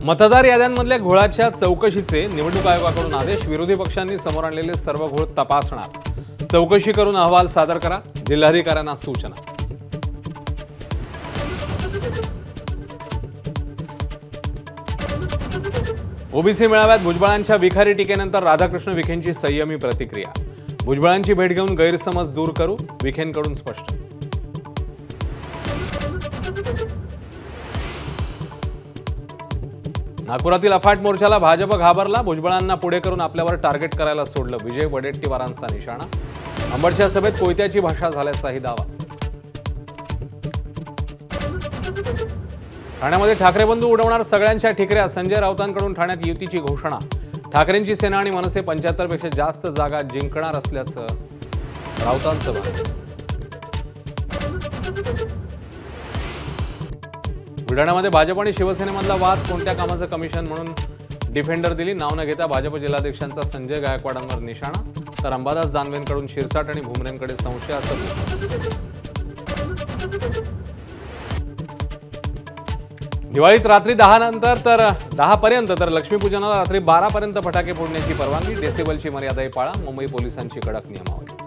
मतदार याद्यांमधल्या घोळाच्या चौकशीचे निवडणूक आयोगाकडून आदेश। विरोधी पक्षांनी समोर आणलेले सर्व घोळ तपासणार, चौकशी करून अहवाल सादर करा, जिल्हाधिकाऱ्यांना सूचना। ओबीसी मेळाव्यात भुजबळांच्या विखारी टीकेनंतर राधाकृष्ण विखेंची संयमी प्रतिक्रिया। भुजबळांची भेट घेऊन गैरसमज दूर करू, विखेंकडून स्पष्ट। नागपुरातील अफाट मोर्चाला भाजप घाबरला, भुजबळांना पुढे करून आपल्यावर टार्गेट करायला सोडलं, विजय वडेट्टीवारांचा निशाणा। अंबडच्या सभेत कोयत्याची भाषा झाल्याचाही दावा। ठाण्यामध्ये ठाकरे बंधू उडवणार सगळ्यांच्या ठिकऱ्या, संजय राऊतांकडून ठाण्यात युतीची घोषणा। ठाकरेंची सेना आणि मनसे 75 पेक्षा जास्त जागा जिंकणार असल्याचं राऊतांचं म्हणणं। बुलढाण्यामध्ये भाजप आणि शिवसेनेमधला वाद, कोणत्या कामाचं कमिशन म्हणून डिफेंडर दिली, नाव न घेता भाजप जिल्हाध्यक्षांचा संजय गायकवाडांवर निशाणा, तर अंबादास दानवेंकडून शिरसाट आणि भुमरेंकडे संशयाचं। दिवाळीत रात्री 10 पर्यंत तर लक्ष्मीपूजनाला रात्री 12 पर्यंत फटाके फोडण्याची परवानगी, डेसिबलची मर्यादाही पाळा, मुंबई पोलिसांची कडक नियमावली।